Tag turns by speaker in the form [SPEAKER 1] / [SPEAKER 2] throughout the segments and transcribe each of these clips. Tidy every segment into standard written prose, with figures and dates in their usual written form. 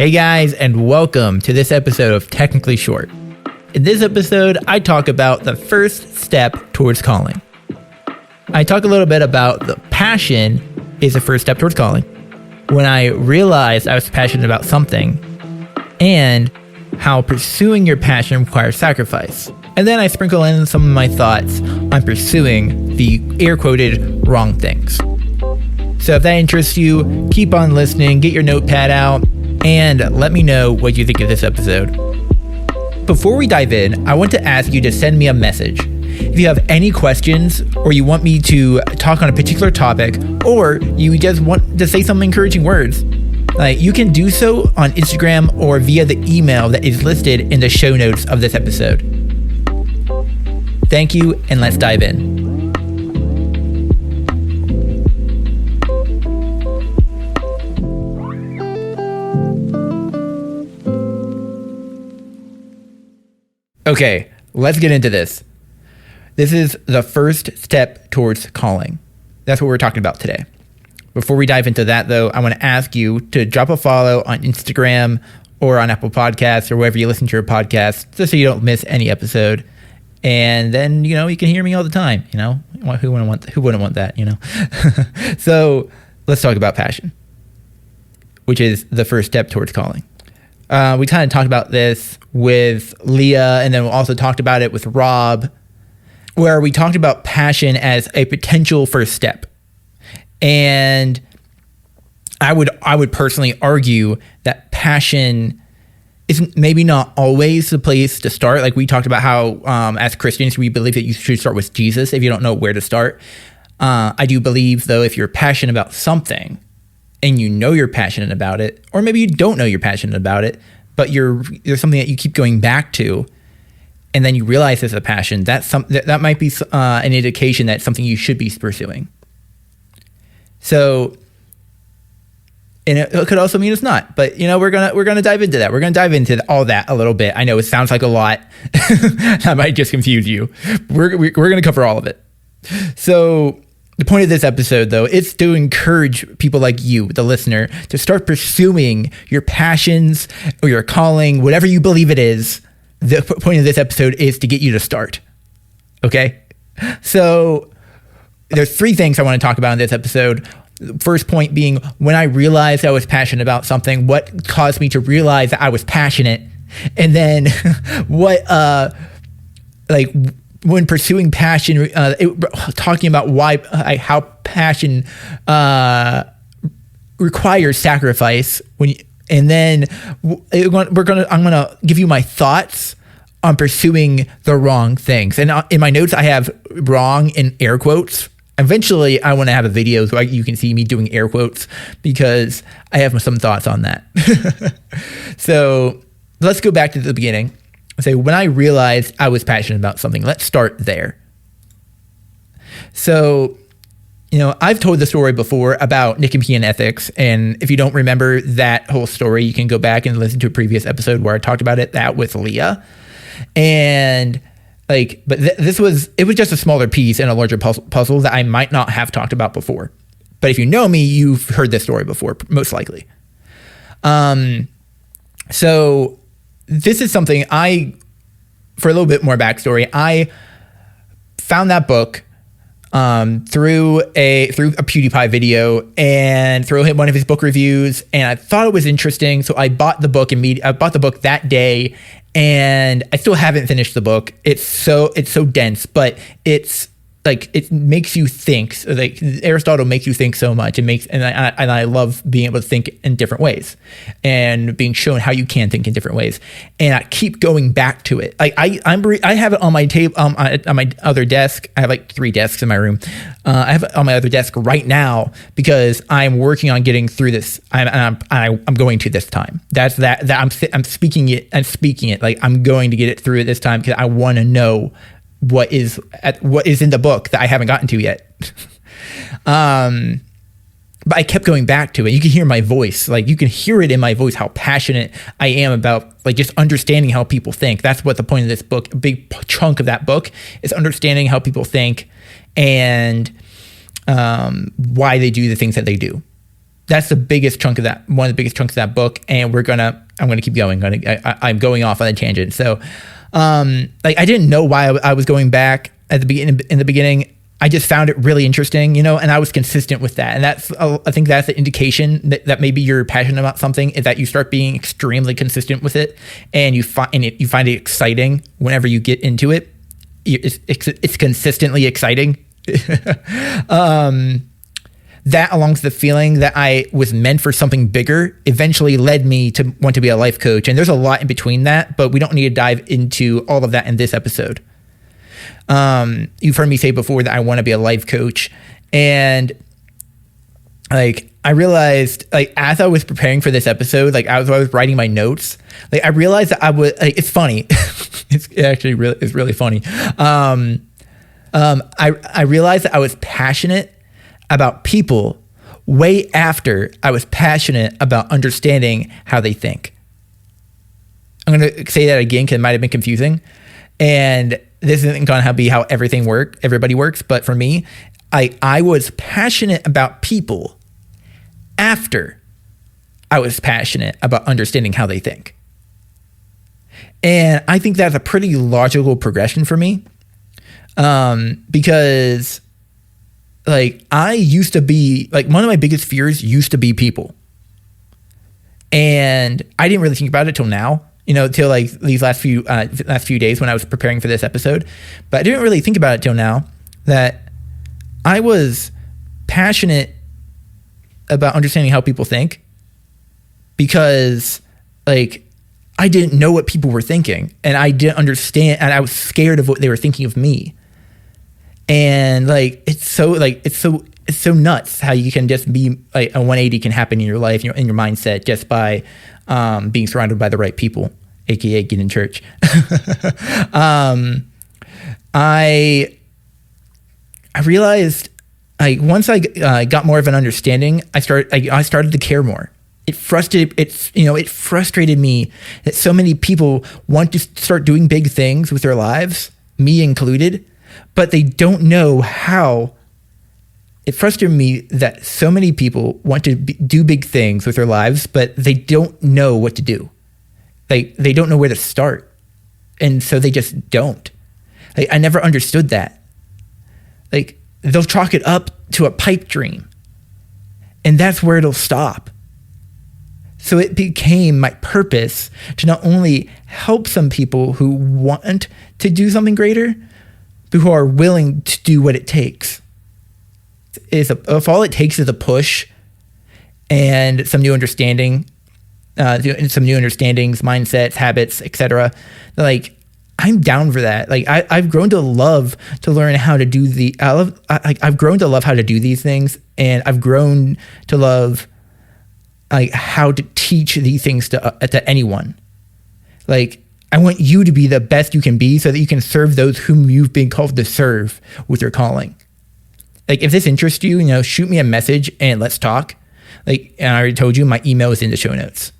[SPEAKER 1] Hey guys, and welcome to this episode of Technically Short. In this episode, I talk about the first step towards calling. I talk a little bit about the passion is the first step towards calling, when I realized I was passionate about something, and how pursuing your passion requires sacrifice. And then I sprinkle in some of my thoughts on pursuing the air-quoted wrong things. So if that interests you, keep on listening, get your notepad out, and let me know what you think of this episode. Before we dive in, I want to ask you to send me a message. If you have any questions, or you want me to talk on a particular topic, or you just want to say some encouraging words, you can do so on Instagram or via the email that is listed in the show notes of this episode. Thank you, and let's dive in. Okay, let's get into this. This is the first step towards calling. That's what we're talking about today. Before we dive into that, though, I want to ask you to drop a follow on Instagram or on Apple Podcasts or wherever you listen to your podcast, just so you don't miss any episode. And then, you can hear me all the time. Who wouldn't want that? So let's talk about passion, which is the first step towards calling. We kind of talked about this with Leah, and then we also talked about it with Rob, where we talked about passion as a potential first step. And I would personally argue that passion is maybe not always the place to start. Like we talked about how, as Christians, we believe that you should start with Jesus if you don't know where to start. I do believe, though, if you're passionate about something, and you know you're passionate about it, or maybe you don't know you're passionate about it, but there's something that you keep going back to, and then you realize it's a passion, that might be an indication that it's something you should be pursuing. So, and it could also mean it's not, but we're gonna dive into that. We're gonna dive into all that a little bit. I know it sounds like a lot. That might just confuse you. We're gonna cover all of it. So, the point of this episode, though, is to encourage people like you, the listener, to start pursuing your passions or your calling, whatever you believe it is. The point of this episode is to get you to start. Okay? So there's three things I want to talk about in this episode. The first point being, when I realized I was passionate about something, what caused me to realize that I was passionate? And then when pursuing passion, talking about how passion requires sacrifice. I'm gonna give you my thoughts on pursuing the wrong things. And in my notes, I have wrong in air quotes. Eventually, I want to have a video so you can see me doing air quotes, because I have some thoughts on that. So let's go back to the beginning. Say, when I realized I was passionate about something, let's start there. So, I've told the story before about Nicomachean ethics, and if you don't remember that whole story, you can go back and listen to a previous episode where I talked about that with Leah. And it was just a smaller piece in a larger puzzle that I might not have talked about before. But if you know me, you've heard this story before, most likely. So this is something for a little bit more backstory, I found that book through a PewDiePie video and through one of his book reviews, and I thought it was interesting, so I bought the book that day, and I still haven't finished the book. It's so dense, but it makes you think. Aristotle makes you think so much. And I love being able to think in different ways and being shown how you can think in different ways. And I keep going back to it. I have it on my table, on my other desk. I have 3 desks in my room. I have it on my other desk right now because I'm working on getting through this. I'm going to this time. I'm speaking it. I'm going to get it through it this time because I want to know what is in the book that I haven't gotten to yet. But I kept going back to it. You can hear my voice. You can hear it in my voice how passionate I am about just understanding how people think. That's what the point of this book, a big chunk of that book, is understanding how people think and why they do the things that they do. that's the biggest chunk of that, one of the biggest chunks of that book. And I'm going to keep going. I'm going off on a tangent. So, like, I didn't know why I was going back at the beginning. In the beginning, I just found it really interesting, and I was consistent with that. And I think that's the indication that maybe you're passionate about something, is that you start being extremely consistent with it, and you find it exciting whenever you get into it. It's consistently exciting. That, along with the feeling that I was meant for something bigger, eventually led me to want to be a life coach. And there's a lot in between that, but we don't need to dive into all of that in this episode. You've heard me say before that I want to be a life coach. And like, I realized, like, as I was preparing for this episode, like, as I was writing my notes, like, I realized that I would, like, it's funny. It's really funny. I realized that I was passionate about people way after I was passionate about understanding how they think. I'm going to say that again because it might have been confusing. And this isn't going to be how everybody works. But for me, I was passionate about people after I was passionate about understanding how they think. And I think that's a pretty logical progression for me. Because, like, I used to be, like, one of my biggest fears used to be people. And I didn't really think about it till now, till like these last few days when I was preparing for this episode. But I didn't really think about it till now, that I was passionate about understanding how people think, because, like, I didn't know what people were thinking, and I didn't understand, and I was scared of what they were thinking of me. And, like, it's so nuts how you can just be, like, a 180 can happen in your life, in your mindset, just by being surrounded by the right people, aka get in church. I realized, like, once I got more of an understanding, I started to care more. It frustrated me that so many people want to start doing big things with their lives, me included, but they don't know how. It frustrated me that so many people want to do big things with their lives, but they don't know what to do. They don't know where to start. And so they just don't. Like, I never understood that. Like, they'll chalk it up to a pipe dream, and that's where it'll stop. So it became my purpose to not only help some people who want to do something greater, but who are willing to do what it takes. If all it takes is a push and some new understanding, some new understandings, mindsets, habits, etc., like, I'm down for that. Like, I've grown to love to learn how to do I've grown to love how to do these things, and I've grown to love, like, how to teach these things to anyone. Like, I want you to be the best you can be so that you can serve those whom you've been called to serve with your calling. Like, if this interests you, shoot me a message and let's talk. Like, and I already told you, my email is in the show notes.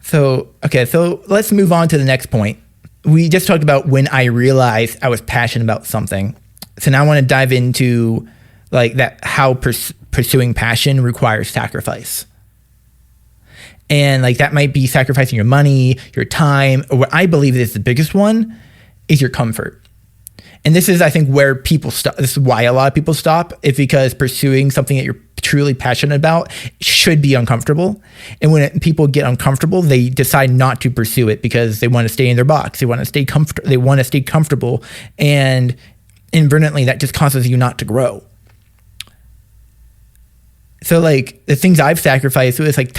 [SPEAKER 1] So let's move on to the next point. We just talked about when I realized I was passionate about something. So now I want to dive into, like, that, how pursuing passion requires sacrifice. And, like, that might be sacrificing your money, your time, or what I believe is the biggest one is your comfort. And this is, I think, where people stop. This is why a lot of people stop, is because pursuing something that you're truly passionate about should be uncomfortable. And when people get uncomfortable, they decide not to pursue it because they want to stay in their box. They want to stay comfortable. And inadvertently, that just causes you not to grow. So, like, the things I've sacrificed is like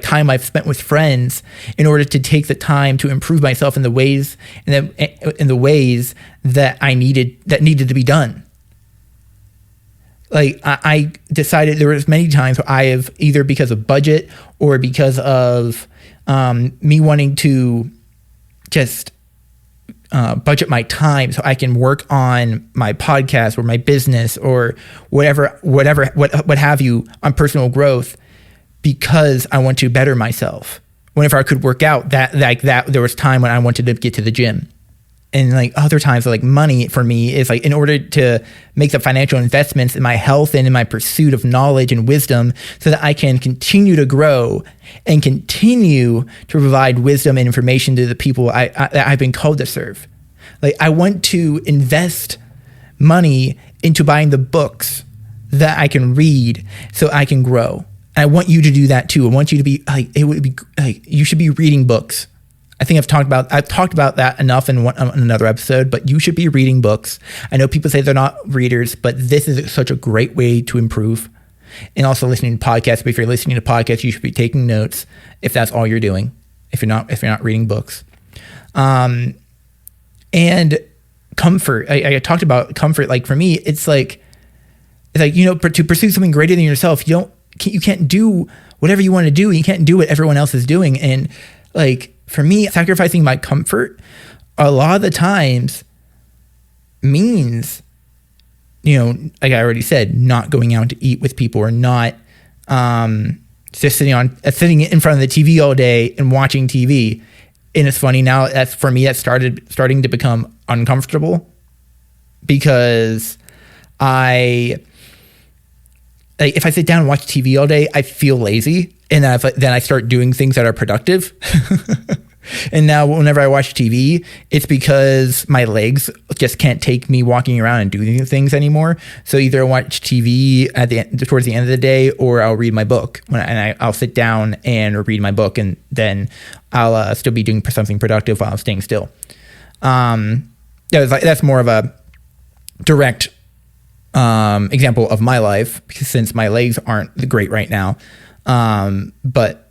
[SPEAKER 1] time I've spent with friends in order to take the time to improve myself in the ways that needed to be done. Like, I decided there was many times where I have, either because of budget or because of me wanting to just budget my time so I can work on my podcast or my business or whatever, what have you, on personal growth, because I want to better myself. Whenever I could work out, that there was time when I wanted to get to the gym. and like other times, like money for me is like in order to make the financial investments in my health and in my pursuit of knowledge and wisdom so that I can continue to grow and continue to provide wisdom and information to the people that I've been called to serve. Like I want to invest money into buying the books that I can read so I can grow. And I want you to do that too. I want you to be like, it would be like, you should be reading books. I think I've talked about that enough in another episode, but you should be reading books. I know people say they're not readers, but this is such a great way to improve. And also listening to podcasts. But if you're listening to podcasts, you should be taking notes if that's all you're doing. If you're not reading books. And comfort. I talked about comfort. Like for me, it's like, to pursue something greater than yourself, you can't do whatever you want to do. You can't do what everyone else is doing. And like, for me, sacrificing my comfort a lot of the times means, like I already said, not going out to eat with people or not just sitting in front of the TV all day and watching TV. And it's funny now, that's starting to become uncomfortable because if I sit down and watch TV all day, I feel lazy. And then I start doing things that are productive. And now whenever I watch TV, it's because my legs just can't take me walking around and doing things anymore. So either I watch TV towards the end of the day, or I'll read my book. I'll sit down and read my book, and then I'll still be doing something productive while I'm staying still. That's more of a direct example of my life, because since my legs aren't great right now. But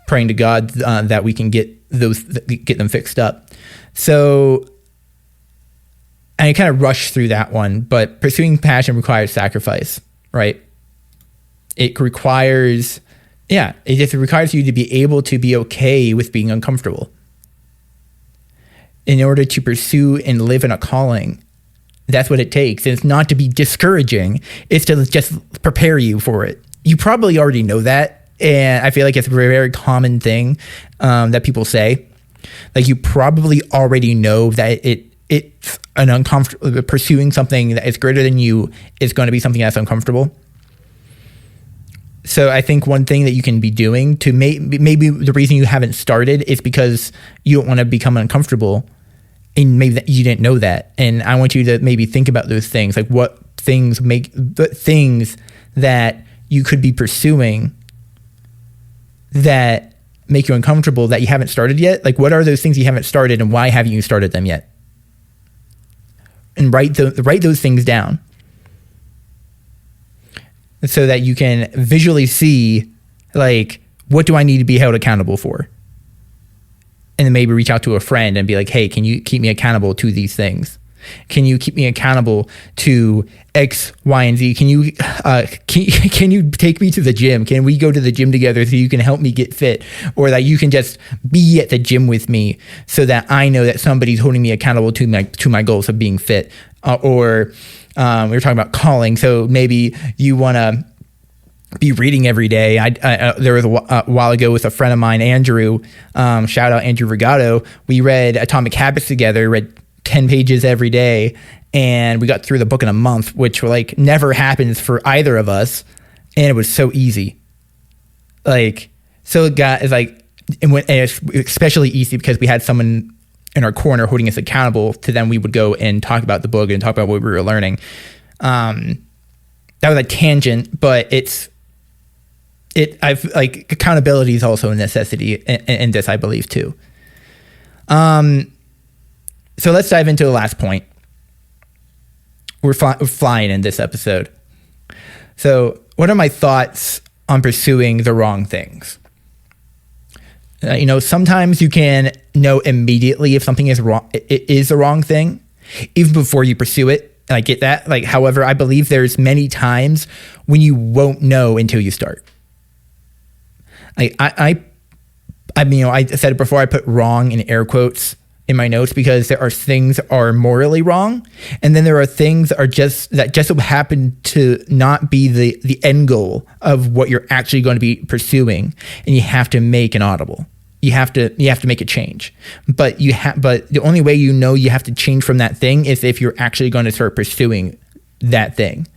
[SPEAKER 1] praying to God that we can get them fixed up. So I kind of rushed through that one, but pursuing passion requires sacrifice, right? It just requires you to be able to be okay with being uncomfortable. In order to pursue and live in a calling, that's what it takes. And it's not to be discouraging. It's to just prepare you for it. You probably already know that. And I feel like it's a very, very common thing that people say. Like you probably already know that it's an uncomfortable, pursuing something that is greater than you is going to be something that's uncomfortable. So I think one thing that you can be doing to maybe the reason you haven't started is because you don't want to become uncomfortable, and maybe that you didn't know that. And I want you to maybe think about those things, like what things that you could be pursuing that make you uncomfortable that you haven't started yet. Like what are those things you haven't started, and why haven't you started them yet? And write those things down so that you can visually see, like, what do I need to be held accountable for? And then maybe reach out to a friend and be like, hey, can you keep me accountable to these things? Can you keep me accountable to X, Y, and Z? Can you take me to the gym? Can we go to the gym together so you can help me get fit? Or that you can just be at the gym with me so that I know that somebody's holding me accountable to my goals of being fit. We were talking about calling. So maybe you want to be reading every day. There was a while ago with a friend of mine, Andrew, shout out Andrew Regato. We read Atomic Habits together, read 10 pages every day, and we got through the book in a month, which like never happens for either of us. And it was so easy. Like, so it got, it's like, and it's especially easy because we had someone in our corner holding us accountable to then we would go and talk about the book and talk about what we were learning. That was a tangent, but I've like accountability is also a necessity in this, I believe too. So let's dive into the last point. We're flying in this episode. So what are my thoughts on pursuing the wrong things? Sometimes you can know immediately if something is wrong. It is the wrong thing, even before you pursue it. And I get that. Like, however, I believe there's many times when you won't know until you start. I said it before. I put wrong in air quotes in my notes because there are things that are morally wrong, and then there are things that just so happen to not be the end goal of what you're actually going to be pursuing, and you have to make an audible. you have to make a change. But but the only way you know you have to change from that thing is if you're actually going to start pursuing that thing.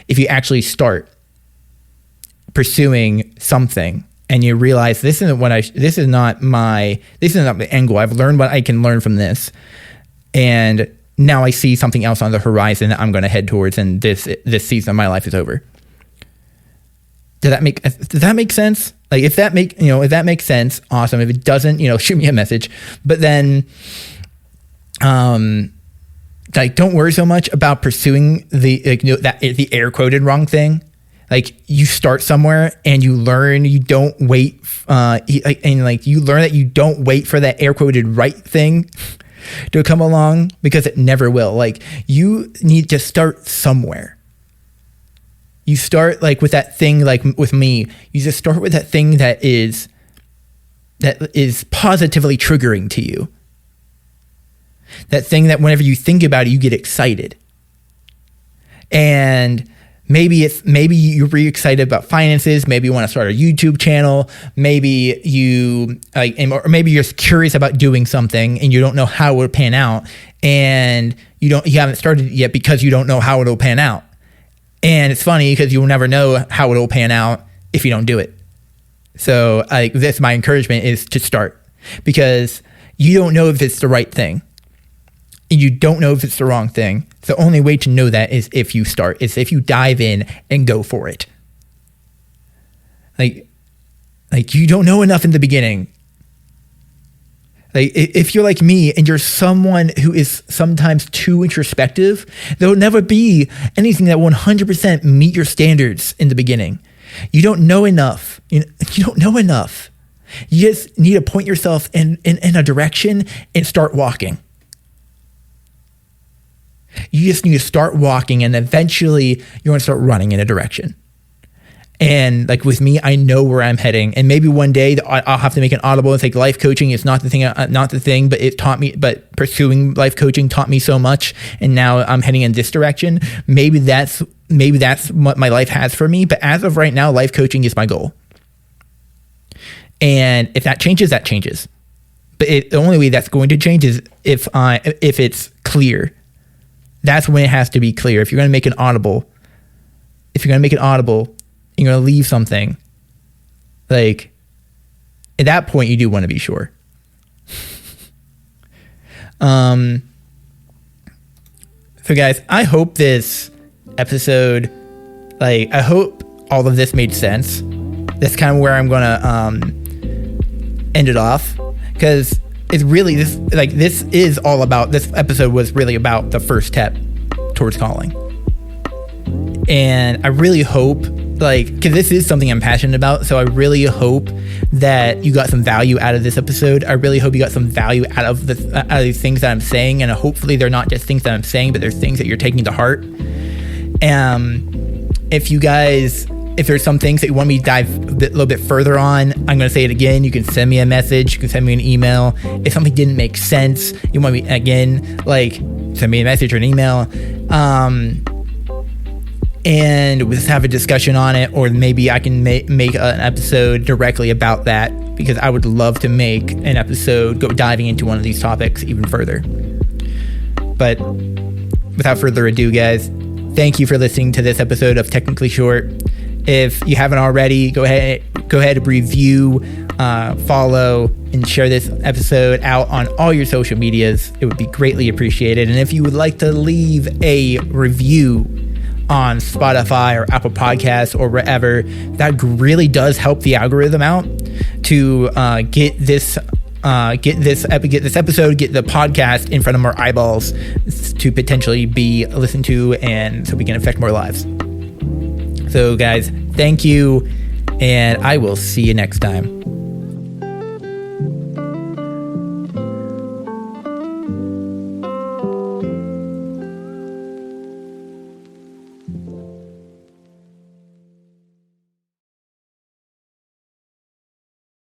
[SPEAKER 1] If you actually start pursuing something and you realize this isn't not the end goal. I've learned what I can learn from this, and now I see something else on the horizon that I'm going to head towards, and this season of my life is over. Does that make sense? Like, if that makes sense, awesome. If it doesn't, shoot me a message. But then, don't worry so much about pursuing the air quoted wrong thing. Like, you start somewhere and you learn. You don't wait, you learn that you don't wait for that air quoted right thing to come along, because it never will. Like, you need to start somewhere. You start with that thing, like with me, you just start with that thing that is positively triggering to you. That thing that whenever you think about it, you get excited. And maybe you're really excited about finances. Maybe you want to start a YouTube channel. Maybe or maybe you're just curious about doing something and you don't know how it will pan out. And you haven't started yet because you don't know how it'll pan out. And it's funny because you'll never know how it'll pan out if you don't do it. So that's my encouragement, is to start, because you don't know if it's the right thing. And you don't know if it's the wrong thing. The only way to know that is if you start, is if you dive in and go for it. Like you don't know enough in the beginning. Like, if you're like me and you're someone who is sometimes too introspective, there will never be anything that will 100% meet your standards in the beginning. You don't know enough. You don't know enough. You just need to point yourself in a direction and start walking. You just need to start walking, and eventually you're going to start running in a direction. And like with me, I know where I'm heading, and maybe one day I'll have to make an audible and say life coaching is not the thing, but pursuing life coaching taught me so much, and now I'm heading in this direction. Maybe that's what my life has for me. But as of right now, life coaching is my goal. And if that changes, that changes. But the only way that's going to change is if it's clear. That's when it has to be clear. If you're going to make an audible, you're going to leave something, like, at that point, you do want to be sure. So guys, I hope this episode, I hope all of this made sense. That's kind of where I'm going to end it off, because it's really, this episode was really about the first step towards calling. And I really hope, because this is something I'm passionate about, so I really hope that you got some value out of this episode. I really hope you got some value out of these things that I'm saying, and hopefully they're not just things that I'm saying, but they're things that you're taking to heart. If there's some things that you want me to dive a little bit further on, I'm going to say it again. You can send me a message. You can send me an email. If something didn't make sense, you want me, again, send me a message or an email. And we'll just have a discussion on it, or maybe I can make an episode directly about that, because I would love to make an episode diving into one of these topics even further. But without further ado, guys, thank you for listening to this episode of Technically Short. If you haven't already, go ahead and review, follow, and share this episode out on all your social medias. It would be greatly appreciated. And if you would like to leave a review on Spotify or Apple Podcasts or wherever, that really does help the algorithm out to get this episode, get the podcast in front of more eyeballs to potentially be listened to, and so we can affect more lives. So guys, thank you, and I will see you next time.